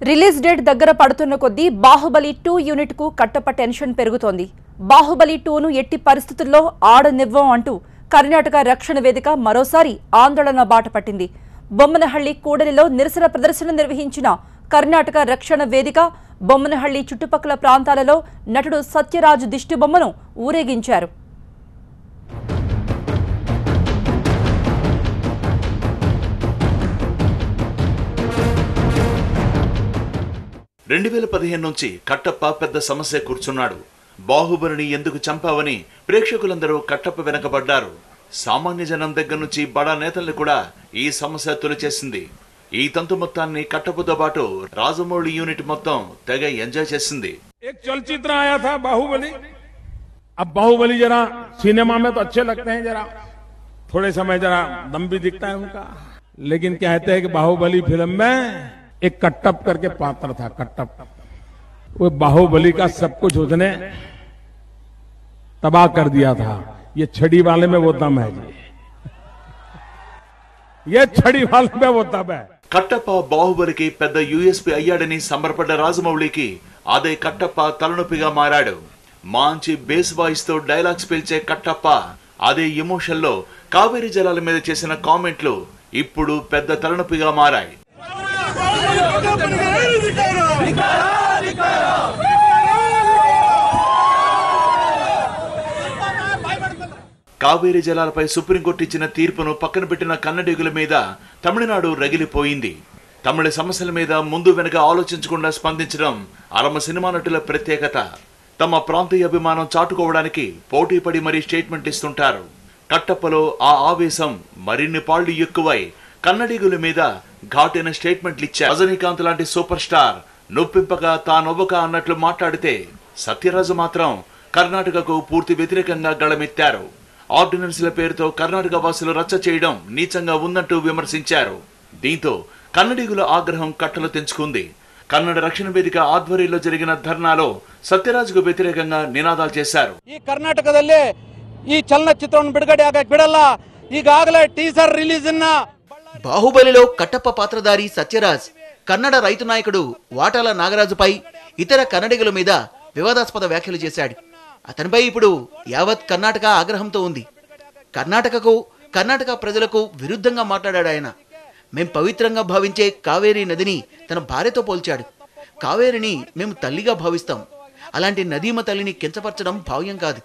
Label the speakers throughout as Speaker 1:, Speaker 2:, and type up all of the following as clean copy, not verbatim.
Speaker 1: Release date దగ్గర పడుతున్న కొద్దీ బాహుబలి 2 యూనిట్ కు కట్టప్ప టెన్షన్ పెరుగుతోంది. బాహుబలి 2ను ఎట్టి పరిస్థితుల్లో ఆడనివ్వం అంటూ కర్ణాటక రక్షణ వేదిక మరోసారి ఆందోళన బాట పట్టింది. బొమ్మనహళ్లి కూడలిలో నిరసన ప్రదర్శన నిర్వహించిన కర్ణాటక రక్షణ వేదిక బొమ్మనహళ్లి చుట్టుపక్కల ప్రాంతాలలో నటుడు సత్యరాజ్ దిష్టిబొమ్మను ఊరేగించారు.
Speaker 2: 2015 నుంచి కట్టప్ప పెద్ద సమస్య కూర్చున్నాడు. బాహుబలిని ఎందుకు చంపావని ప్రేక్షకులందరూ కట్టప్ప వెనకబడ్డారు. సామాన్య జనం దగ్గర నుంచి బడా నేతల్ని కూడా ఈ సమస్య తొలిచేసింది. ఈ తంతు మొత్తాన్ని కట్టప్పతో పాటు రాజమౌళి యూనిట్ మొత్తం తెగ ఎంజాయ్ చేసింది.
Speaker 3: एक चलचित्र आया था बाहुबली. अब बाहुबली जरा सिनेमा में तो अच्छे लगते हैं, जरा थोड़े समय जरा दम भी दिखता है उनका, लेकिन कहते हैं कि बाहुबली फिल्म में एक कट्टप करके पात्र था. कट्टप वो बाहुबली का सब कुछ उसने तबाह कर दिया था. ये छड़ी वाले में वो दम है जी, ये छड़ी वाले में वो दम है.
Speaker 2: కట్టప్ప బాహుబలికి పెద్ద యూఎస్పీ అయ్యాడని సంబరపడ్డ రాజమౌళికి అదే కట్టప్ప తలనొప్పిగా మారాడు. మంచి బేస్ వాయిస్ తో డైలాగ్స్ పిలిచే కట్టప్ప అదే ఎమోషన్ లో కావేరీ జలాల మీద చేసిన కామెంట్లు ఇప్పుడు పెద్ద తలనొప్పిగా మారాయి. కావేరీ జలాలపై సుప్రీంకోర్టు ఇచ్చిన తీర్పును పక్కన పెట్టిన కన్నడిగుల మీద తమిళనాడు రగిలిపోయింది. తమిళ సమస్యల మీద ముందు వెనక ఆలోచించకుండా స్పందించడం అరమ సినిమా నటుల ప్రత్యేకత. తమ ప్రాంతీయ అభిమానం చాటుకోవడానికి పోటీపడి మరీ స్టేట్మెంట్ ఇస్తుంటారు. కట్టప్పలో ఆ ఆవేశం మరిన్ని పాళ్లు ఎక్కువై కన్నడిగుల మీద ఘాటైన స్టేట్మెంట్లు ఇచ్చారు. రజనీకాంత్ లాంటి సూపర్ స్టార్ నొప్పింపక తానొవ్వక అన్నట్లు మాట్లాడితే సత్యరాజు మాత్రం కర్ణాటకకు పూర్తి వ్యతిరేకంగా గళమెత్తారు. ఆర్డినెన్స్ల పేరుతో కర్ణాటక వాసులు రచ్చ చేయడం నీచంగా ఉందంటూ విమర్శించారు. దీంతో కన్నడిగుల ఆగ్రహం కట్టలు తెంచుకుంది. కన్నడ రక్షణ వేదిక ఆధ్వర్యంలో జరిగిన ధర్నాలో సత్యరాజుకు వ్యతిరేకంగా నినాదాలు చేశారు.
Speaker 4: ఈ కర్ణాటకదಲ್ಲೇ ఈ చలనచిత్రವನ್ನು ಬಿಡುಗಡೆ ಆಗಕ್ಕೆ ಬಿಡಲ್ಲ. ಈಗಾಗಲೇ టీజర్ రిలీజ్ అన్న
Speaker 5: బాహుబలిలో కట్టప్ప పాత్రధారి సత్యరాజ్ కన్నడ రైతు నాయకుడు వాటాల నాగరాజుపై ఇతర కన్నడిగుల మీద వివాదాస్పద వ్యాఖ్యలు చేశాడు. అతనిపై ఇప్పుడు యావత్ కర్ణాటక ఆగ్రహంతో ఉంది. కర్ణాటక ప్రజలకు విరుద్ధంగా మాట్లాడాడు ఆయన. మేం పవిత్రంగా భావించే కావేరీ నదిని తన భార్యతో పోల్చాడు. కావేరిని మేము తల్లిగా భావిస్తాం. అలాంటి నదీమ తల్లిని కించపరచడం భావ్యం కాదు.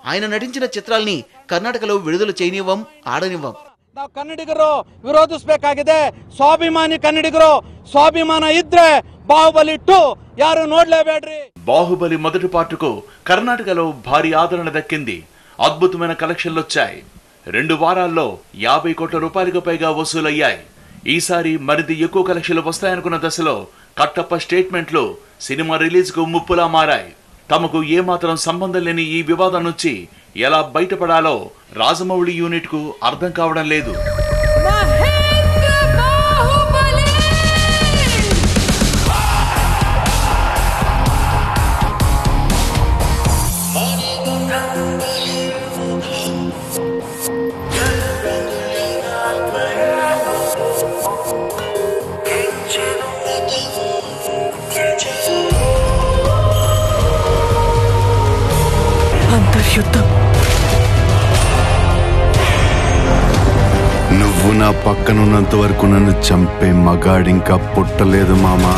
Speaker 5: ఆయన నటించిన చిత్రాల్ని కర్ణాటకలో విడుదల చేయనివ్వం, ఆడనివ్వం.
Speaker 4: ನಾವು ಕನ್ನಡಿಗರು ವಿರೋಧಿಸಬೇಕಾಗಿದೆ. ಸ್ವಾಭಿಮಾನಿ ಕನ್ನಡಿಗರು ಸ್ವಾಭಿಮಾನ ಇದ್ರೆ బాహుబలి 2 యారు నోడ్లేబేడ్రి.
Speaker 2: బాహుబలి మొదటి పార్టుకు కర్ణాటకలో భారీ ఆదరణ దక్కింది. అద్భుతమైన కలెక్షన్లు వచ్చాయి. 2 వారాల్లో 50 కోట్ల రూపాయలకు పైగా వసూలయ్యాయి. ఈసారి మరింత ఎక్కువ కలెక్షన్లు వస్తాయనుకున్న దశలో కట్టప్ప స్టేట్మెంట్లు సినిమా రిలీజ్ కు ముప్పులా మారాయి. తమకు ఏమాత్రం సంబంధం లేని ఈ వివాదం నుంచి ఎలా బయటపడాలో రాజమౌళి యూనిట్ కు అర్థం కావడం లేదు.
Speaker 6: నువ్వు నా పక్కనున్నంత వరకు నన్ను చంపే మగాడింకా పుట్టలేదు మామా.